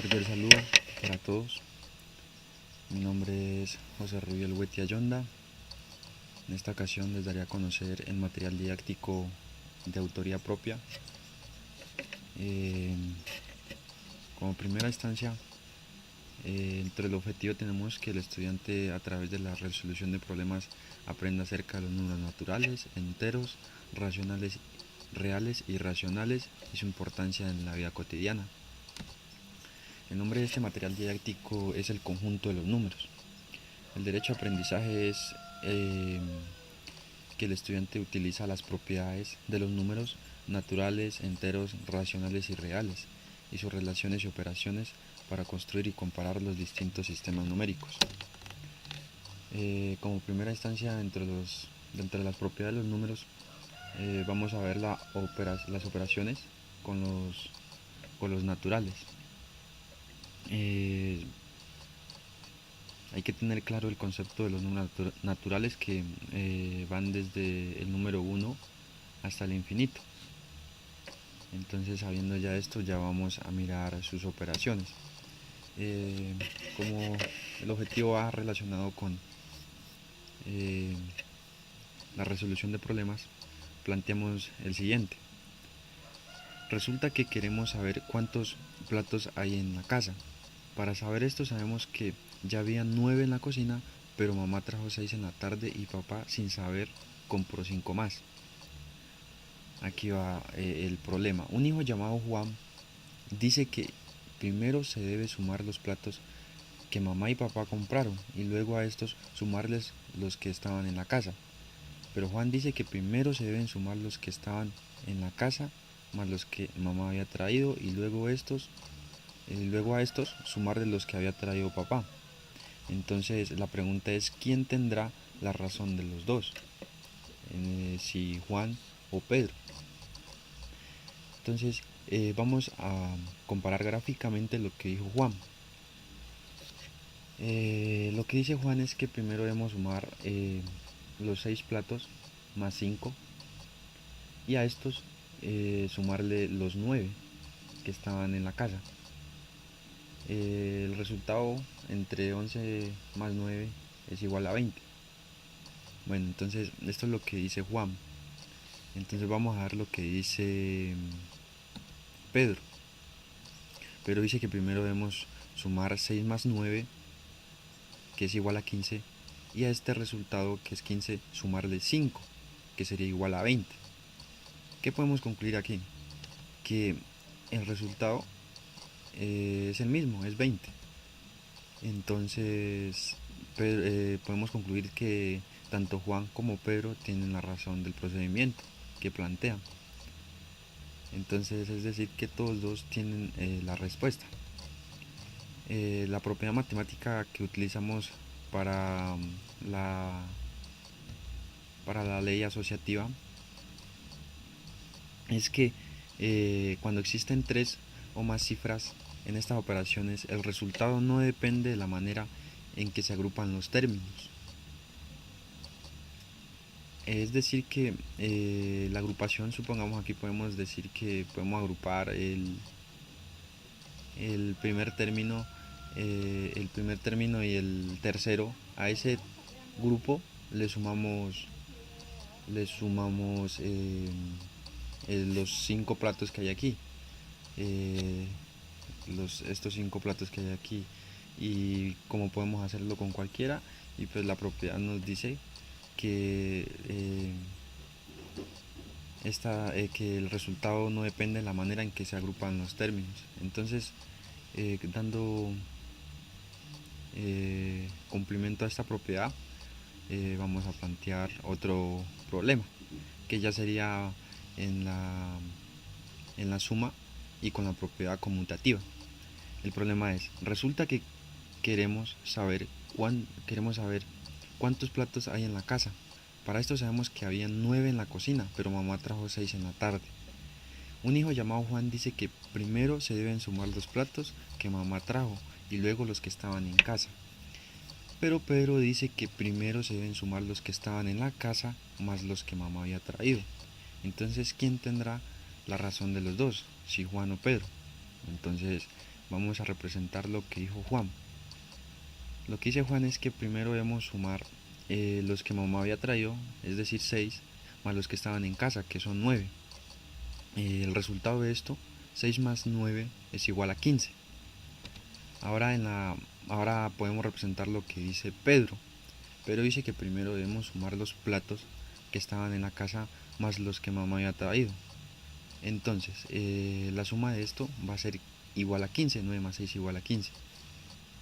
Cordial saludo para todos. Mi nombre es José Rubiel Huetia Yonda. En esta ocasión les daré a conocer el material didáctico de autoría propia. Como primera instancia, entre el objetivo tenemos que el estudiante, a través de la resolución de problemas, aprenda acerca de los números naturales, enteros, racionales, reales y irracionales y su importancia en la vida cotidiana. El nombre de este material didáctico es el conjunto de los números. El derecho a aprendizaje es que el estudiante utiliza las propiedades de los números naturales, enteros, racionales y reales, y sus relaciones y operaciones para construir y comparar los distintos sistemas numéricos. Como primera instancia, entre las propiedades de los números, vamos a ver las operaciones con los naturales. Hay que tener claro el concepto de los números naturales que van desde el número 1 hasta el infinito. Entonces, sabiendo ya esto, ya vamos a mirar sus operaciones. Como el objetivo va relacionado con la resolución de problemas, planteamos el siguiente. Resulta que queremos saber cuántos platos hay en la casa. Para saber esto sabemos que ya había 9 en la cocina, pero mamá trajo 6 en la tarde y papá, sin saber, compró 5 más. Aquí va el problema. Un hijo llamado Juan dice que primero se debe sumar los platos que mamá y papá compraron y luego a estos sumarles los que estaban en la casa. Pero Juan dice que primero se deben sumar los que estaban en la casa más los que mamá había traído y luego a estos sumarles los que había traído papá. Entonces la pregunta es, ¿quién tendrá la razón de los dos? Si Juan o Pedro. Entonces vamos a comparar gráficamente lo que dijo Juan. Lo que dice Juan es que primero debemos sumar los 6 platos más 5 y a estos sumarle los 9 que estaban en la casa. El resultado entre 11 más 9 es igual a 20. Bueno, entonces esto es lo que dice Juan. Entonces vamos a ver lo que dice Pedro. Pedro dice que primero debemos sumar 6 más 9, que es igual a 15, y a este resultado, que es 15, sumarle 5, que sería igual a 20. ¿Qué podemos concluir aquí? Que el resultado es el mismo, es 20. Entonces podemos concluir que tanto Juan como Pedro tienen la razón del procedimiento que plantean. Entonces es decir que todos dos tienen la respuesta. La propiedad matemática que utilizamos para la ley asociativa es que cuando existen 3 o más cifras en estas operaciones, el resultado no depende de la manera en que se agrupan los términos. Es decir que la agrupación, supongamos aquí podemos decir que podemos agrupar el primer término y el tercero. A ese grupo le sumamos los 5 platos que hay aquí, estos 5 platos que hay aquí, y como podemos hacerlo con cualquiera, y pues la propiedad nos dice que que el resultado no depende de la manera en que se agrupan los términos. Entonces, dando cumplimiento a esta propiedad, vamos a plantear otro problema, que ya sería en la suma y con la propiedad conmutativa. El problema es, resulta que queremos saber cuántos platos hay en la casa. Para esto sabemos que había 9 en la cocina, pero mamá trajo 6 en la tarde. Un hijo llamado Juan dice que primero se deben sumar los platos que mamá trajo y luego los que estaban en casa. Pero Pedro dice que primero se deben sumar los que estaban en la casa más los que mamá había traído. Entonces, ¿quién tendrá la razón de los dos? Si Juan o Pedro. Entonces vamos a representar lo que dijo Juan. Lo que dice Juan es que primero debemos sumar los que mamá había traído, es decir 6, más los que estaban en casa, que son 9. El resultado de esto, 6 más 9 es igual a 15. Ahora podemos representar lo que dice Pedro. Pedro dice que primero debemos sumar los platos que estaban en la casa más los que mamá había traído. Entonces, la suma de esto va a ser igual a 15, 9 más 6 igual a 15.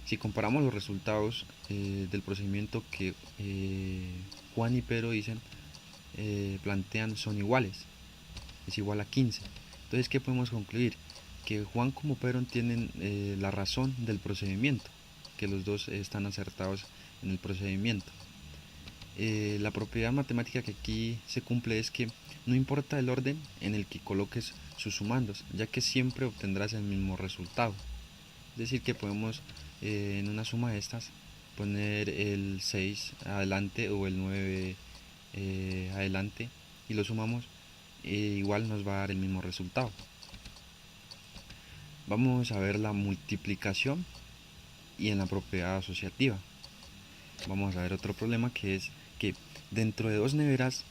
Si comparamos los resultados del procedimiento que Juan y Pedro dicen, plantean, son iguales, es igual a 15. Entonces, ¿qué podemos concluir? Que Juan como Pedro tienen la razón del procedimiento, que los dos están acertados en el procedimiento. La propiedad matemática que aquí se cumple es que no importa el orden en el que coloques sus sumandos, ya que siempre obtendrás el mismo resultado. Es decir, que podemos en una suma de estas poner el 6 adelante o el 9 adelante y lo sumamos, igual nos va a dar el mismo resultado. Vamos a ver la multiplicación y en la propiedad asociativa. Vamos a ver otro problema, que es que dentro de dos neveras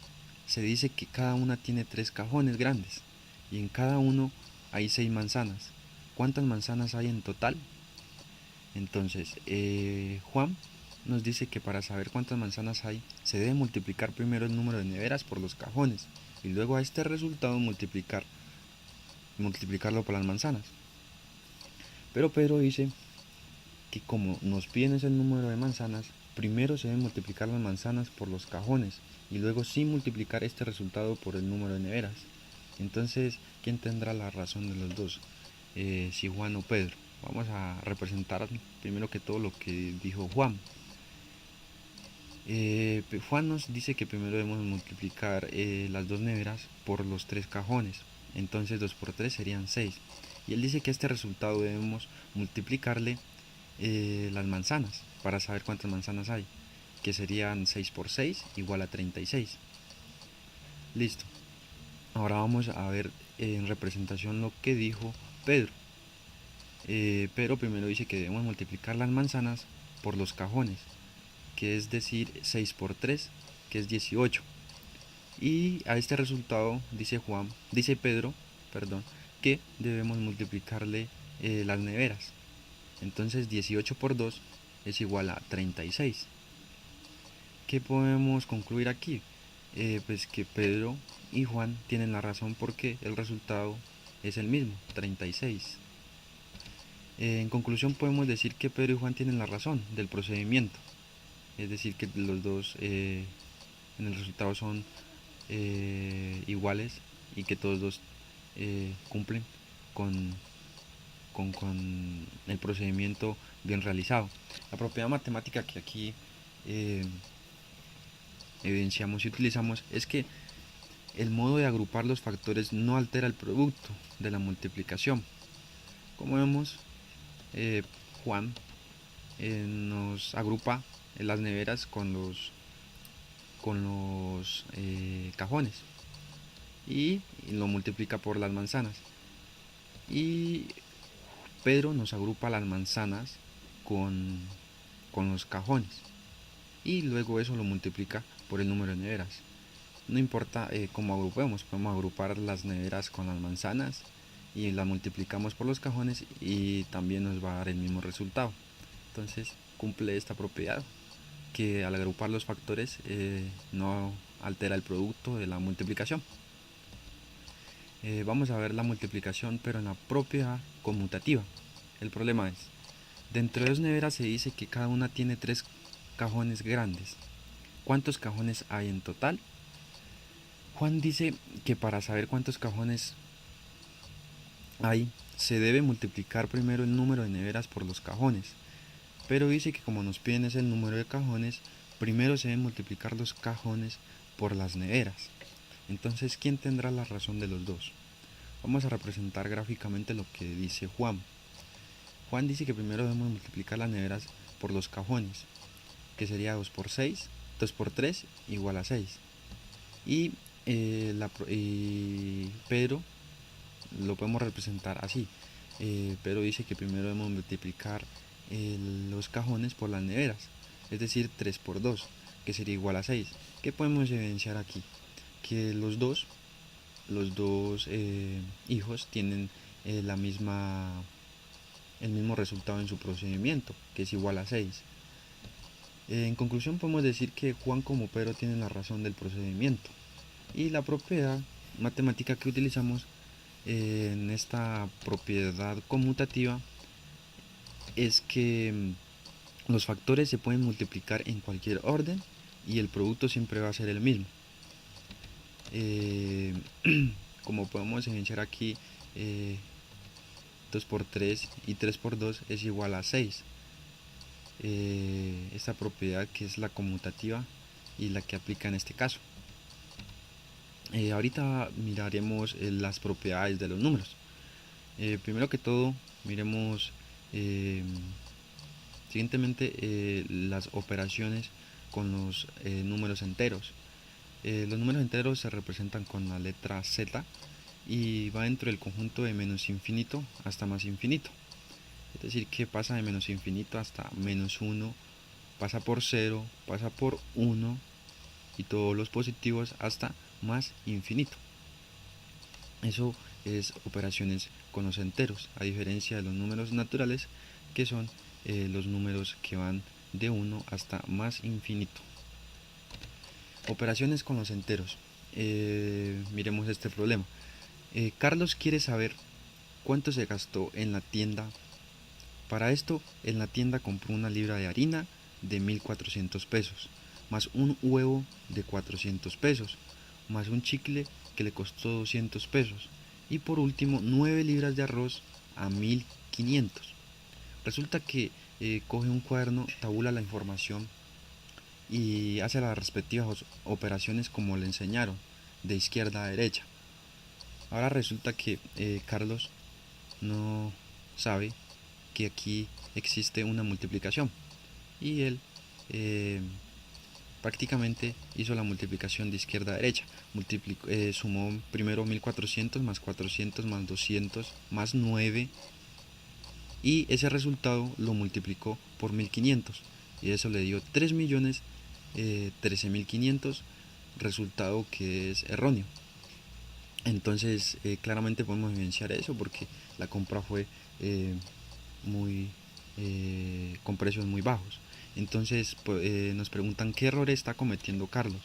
se dice que cada una tiene 3 cajones grandes y en cada uno hay 6 manzanas. ¿Cuántas manzanas hay en total? Entonces, Juan nos dice que para saber cuántas manzanas hay, se debe multiplicar primero el número de neveras por los cajones y luego a este resultado multiplicarlo por las manzanas. Pero Pedro dice que como nos piden ese número de manzanas, primero se deben multiplicar las manzanas por los cajones y luego sí multiplicar este resultado por el número de neveras. Entonces, ¿quién tendrá la razón de los dos? Si Juan o Pedro. Vamos a representar primero que todo lo que dijo Juan. Juan nos dice que primero debemos multiplicar las dos neveras por los 3 cajones. Entonces 2 por 3 serían 6. Y él dice que a este resultado debemos multiplicarle las manzanas para saber cuántas manzanas hay, que serían 6 por 6 igual a 36. Listo. Ahora vamos a ver en representación lo que dijo Pedro. Pedro primero dice que debemos multiplicar las manzanas por los cajones, que es decir 6 por 3, que es 18. Y a este resultado dice Pedro, que debemos multiplicarle las neveras. Entonces 18 por 2 es igual a 36. ¿Qué podemos concluir aquí? Pues que Pedro y Juan tienen la razón porque el resultado es el mismo, 36. En conclusión podemos decir que Pedro y Juan tienen la razón del procedimiento, es decir que los dos en el resultado son iguales y que todos dos cumplen con el procedimiento bien realizado. La propiedad matemática que aquí evidenciamos y utilizamos es que el modo de agrupar los factores no altera el producto de la multiplicación. Como vemos, Juan nos agrupa las neveras con los cajones y lo multiplica por las manzanas, y Pedro nos agrupa las manzanas con los cajones y luego eso lo multiplica por el número de neveras. No importa cómo agrupemos, podemos agrupar las neveras con las manzanas y las multiplicamos por los cajones y también nos va a dar el mismo resultado. Entonces cumple esta propiedad, que al agrupar los factores no altera el producto de la multiplicación. Vamos a ver la multiplicación pero en la propiedad conmutativa. El problema es, dentro de dos neveras se dice que cada una tiene 3 cajones grandes. ¿Cuántos cajones hay en total? Juan dice que para saber cuántos cajones hay, se debe multiplicar primero el número de neveras por los cajones. Pero dice que como nos piden es el número de cajones, primero se deben multiplicar los cajones por las neveras. Entonces, ¿quién tendrá la razón de los dos? Vamos a representar gráficamente lo que dice Juan. Juan dice que primero debemos multiplicar las neveras por los cajones, que sería 2 por 6, 2 por 3 igual a 6. Y Pedro lo podemos representar así. pero dice que primero debemos multiplicar los cajones por las neveras, es decir, 3 por 2, que sería igual a 6. ¿Qué podemos evidenciar aquí? Que los dos hijos tienen el mismo resultado en su procedimiento, que es igual a 6. En conclusión, podemos decir que Juan como Pedro tienen la razón del procedimiento, y la propiedad matemática que utilizamos en esta propiedad conmutativa es que los factores se pueden multiplicar en cualquier orden y el producto siempre va a ser el mismo. Como podemos evidenciar aquí, 2 por 3 y 3 por 2 es igual a 6. Esta propiedad que es la conmutativa y la que aplica en este caso. Ahorita miraremos las propiedades de los números. Primero que todo, miremos siguientemente las operaciones con los números enteros. Los números enteros se representan con la letra Z y va dentro del conjunto de menos infinito hasta más infinito. Es decir, que pasa de menos infinito hasta menos 1, pasa por 0, pasa por 1 y todos los positivos hasta más infinito. Eso es operaciones con los enteros, a diferencia de los números naturales, que son los números que van de 1 hasta más infinito. Operaciones con los enteros. Miremos este problema. Carlos quiere saber cuánto se gastó en la tienda. Para esto, en la tienda compró una libra de harina de 1.400 pesos, más un huevo de 400 pesos, más un chicle que le costó 200 pesos, y por último 9 libras de arroz a 1.500. Resulta que coge un cuaderno, tabula la información y hace las respectivas operaciones como le enseñaron, de izquierda a derecha. Ahora resulta que Carlos no sabe que aquí existe una multiplicación y él prácticamente hizo la multiplicación de izquierda a derecha. Sumó primero 1400 más 400 más 200 más 9 y ese resultado lo multiplicó por 1500 y eso le dio 3.013.500, resultado que es erróneo. Entonces claramente podemos evidenciar eso porque la compra fue con precios muy bajos. Entonces nos preguntan qué error está cometiendo Carlos.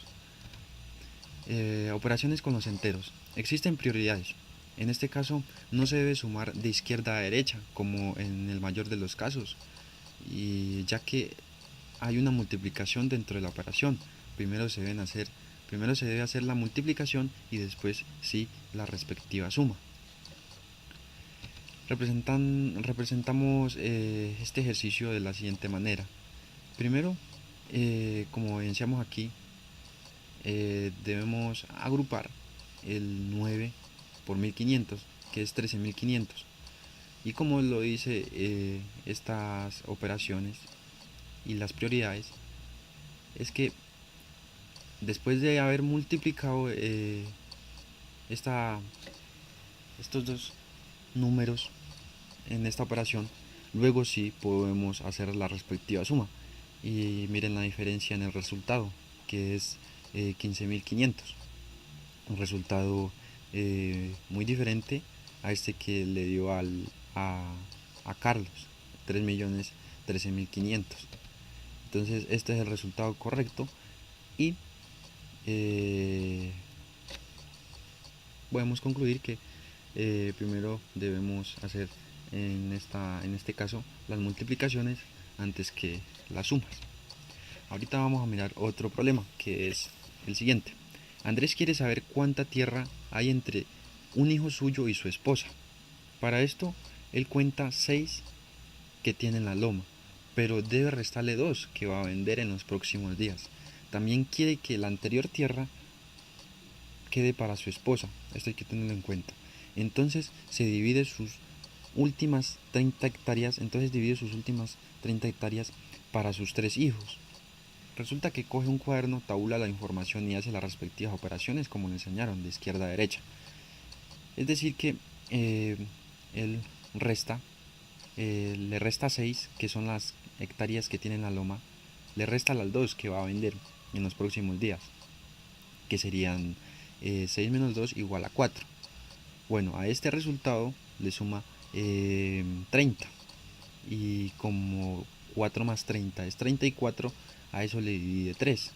Operaciones con los enteros. Existen prioridades. En este caso no se debe sumar de izquierda a derecha como en el mayor de los casos, y ya que hay una multiplicación dentro de la operación. Primero se debe hacer la multiplicación y después sí la respectiva suma. Representamos este ejercicio de la siguiente manera. Primero, como evidenciamos aquí, debemos agrupar el 9 por 1500, que es 13.500. Y como lo dice estas operaciones y las prioridades, es que después de haber multiplicado estos dos números en esta operación, luego sí podemos hacer la respectiva suma. Y miren la diferencia en el resultado, que es 15.500. Un resultado muy diferente a este que le dio a Carlos, 3.013.500. Entonces este es el resultado correcto y podemos concluir que primero debemos hacer en este caso las multiplicaciones antes que las sumas. Ahorita vamos a mirar otro problema, que es el siguiente. Andrés quiere saber cuánta tierra hay entre un hijo suyo y su esposa. Para esto él cuenta 6 que tiene en la loma, pero debe restarle 2 que va a vender en los próximos días. También quiere que la anterior tierra quede para su esposa. Esto hay que tenerlo en cuenta. Entonces divide sus últimas 30 hectáreas para sus 3 hijos. Resulta que coge un cuaderno, tabula la información y hace las respectivas operaciones como le enseñaron, de izquierda a derecha. Es decir que él resta, le resta 6, que son las hectáreas que tiene la loma, le resta las 2 que va a vender en los próximos días, que serían 6 menos 2 igual a 4. Bueno, a este resultado le suma 30, y como 4 más 30 es 34, a eso le divide 3,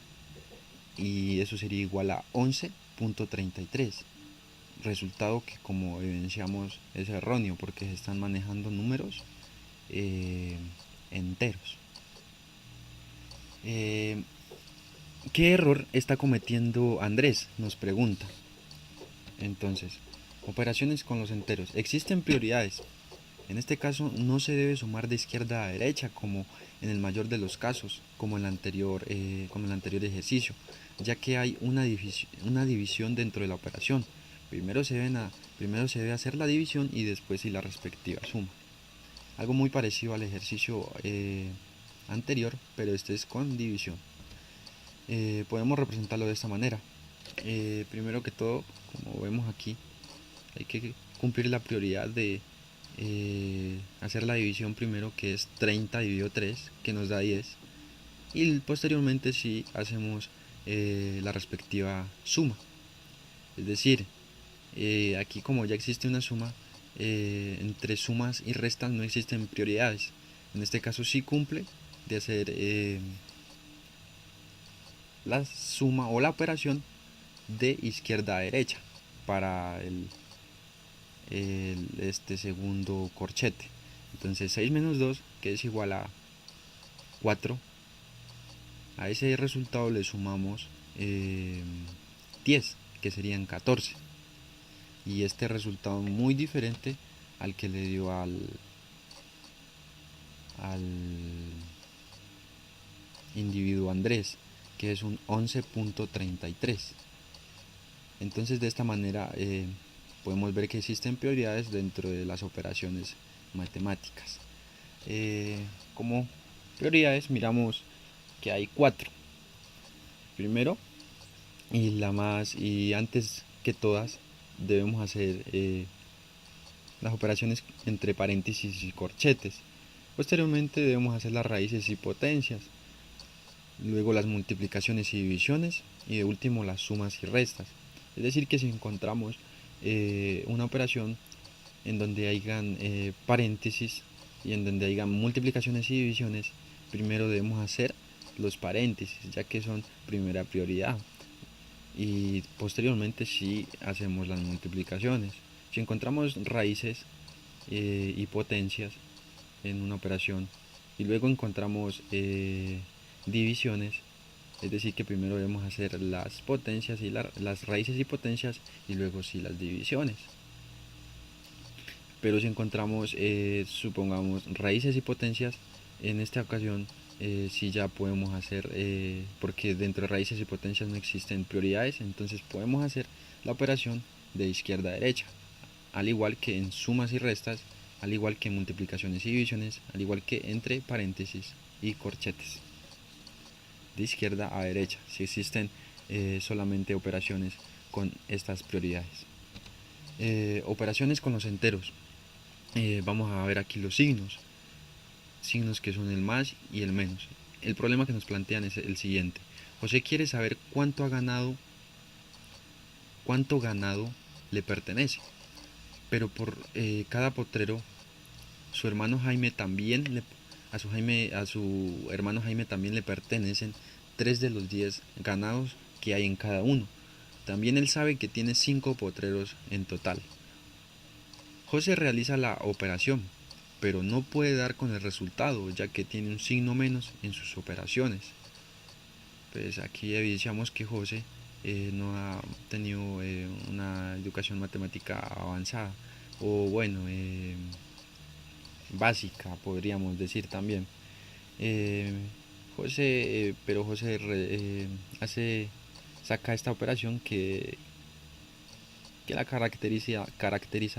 y eso sería igual a 11.33. Resultado que, como evidenciamos, es erróneo porque se están manejando números enteros. ¿Qué error está cometiendo Andrés?, nos pregunta. Entonces, operaciones con los enteros. Existen prioridades. En este caso no se debe sumar de izquierda a derecha como en el mayor de los casos, como en el anterior ejercicio, ya que hay una división dentro de la operación. Primero se debe hacer la división y después la respectiva suma. Algo muy parecido al ejercicio anterior, pero este es con división. Podemos representarlo de esta manera. Primero que todo, como vemos aquí, hay que cumplir la prioridad de hacer la división primero, que es 30 dividido 3, que nos da 10, y posteriormente si hacemos la respectiva suma. Es decir, aquí, como ya existe una suma, entre sumas y restas no existen prioridades. En este caso sí cumple de hacer la suma o la operación de izquierda a derecha para este segundo corchete. Entonces 6 menos 2, que es igual a 4, a ese resultado le sumamos 10, que serían 14. Y este resultado muy diferente al que le dio al individuo Andrés, que es un 11.33. Entonces, de esta manera podemos ver que existen prioridades dentro de las operaciones matemáticas. Como prioridades miramos que hay 4. Primero, y antes que todas, debemos hacer las operaciones entre paréntesis y corchetes. Posteriormente debemos hacer las raíces y potencias, luego las multiplicaciones y divisiones, y de último las sumas y restas. Es decir, que si encontramos una operación en donde hayan paréntesis y en donde hayan multiplicaciones y divisiones, primero debemos hacer los paréntesis, ya que son primera prioridad, y posteriormente si hacemos las multiplicaciones. Si encontramos raíces y potencias en una operación y luego encontramos divisiones, es decir, que primero debemos hacer las potencias y las raíces y potencias y luego sí las divisiones. Pero si encontramos, supongamos, raíces y potencias, en esta ocasión sí ya podemos hacer, porque dentro de raíces y potencias no existen prioridades, entonces podemos hacer la operación de izquierda a derecha, al igual que en sumas y restas, al igual que en multiplicaciones y divisiones, al igual que entre paréntesis y corchetes. De izquierda a derecha, si existen solamente operaciones con estas prioridades. Operaciones con los enteros. Vamos a ver aquí los signos que son el más y el menos. El problema que nos plantean es el siguiente: José quiere saber cuánto ganado le pertenece, pero por cada potrero su hermano Jaime también a su hermano Jaime también le pertenecen 3 de los 10 ganados que hay en cada uno. También él sabe que tiene 5 potreros en total. José realiza la operación, pero no puede dar con el resultado, ya que tiene un signo menos en sus operaciones. Pues aquí evidenciamos que José no ha tenido una educación matemática avanzada, o bueno, básica, podríamos decir también. Pero José saca esta operación que la caracteriza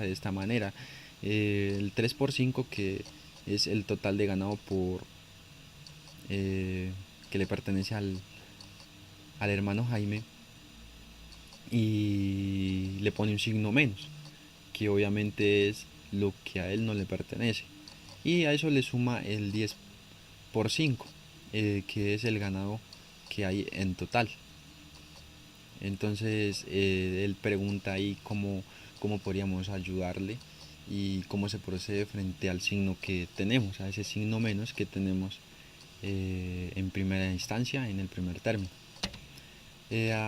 de esta manera. El 3 por 5, que es el total de ganado que le pertenece al hermano Jaime, y le pone un signo menos, que obviamente es lo que a él no le pertenece. Y a eso le suma el 10 por 5, que es el ganado que hay en total. Entonces él pregunta ahí cómo podríamos ayudarle y cómo se procede frente al signo que tenemos, a ese signo menos que tenemos en primera instancia, en el primer término.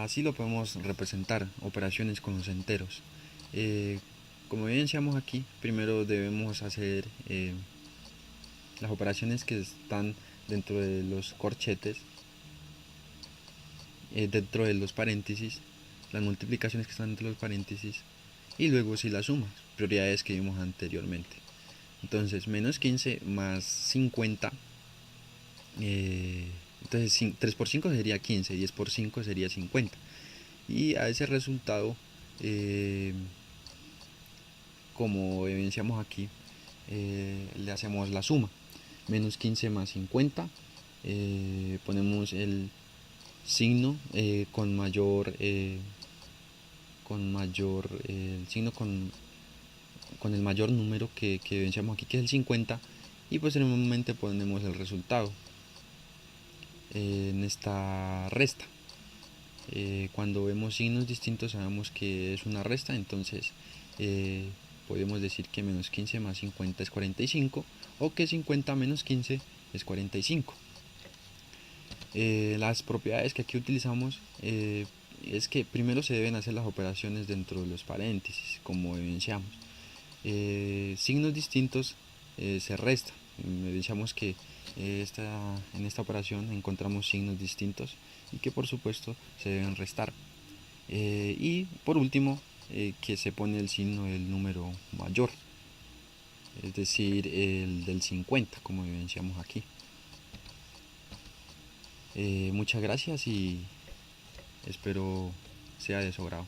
Así lo podemos representar, operaciones con los enteros. Como evidenciamos aquí, primero debemos hacer las operaciones que están dentro de los corchetes, dentro de los paréntesis, las multiplicaciones que están dentro de los paréntesis, y luego si las sumas, prioridades que vimos anteriormente. Entonces, menos 15 más 50, entonces 3 por 5 sería 15, 10 por 5 sería 50. Y a ese resultado, como evidenciamos aquí, le hacemos la suma. Menos 15 más 50, ponemos el signo el signo con el mayor número que evidenciamos aquí, que es el 50, y posteriormente ponemos el resultado en esta resta. Cuando vemos signos distintos sabemos que es una resta, entonces podemos decir que menos 15 más 50 es 45, o que 50 menos 15 es 45. Las propiedades que aquí utilizamos es que primero se deben hacer las operaciones dentro de los paréntesis, como evidenciamos. Signos distintos se restan. Evidenciamos que en esta operación encontramos signos distintos y que por supuesto se deben restar. Y por último, que se pone el signo del número mayor, es decir, el del 50, como evidenciamos aquí. Muchas gracias y espero sea de su agrado.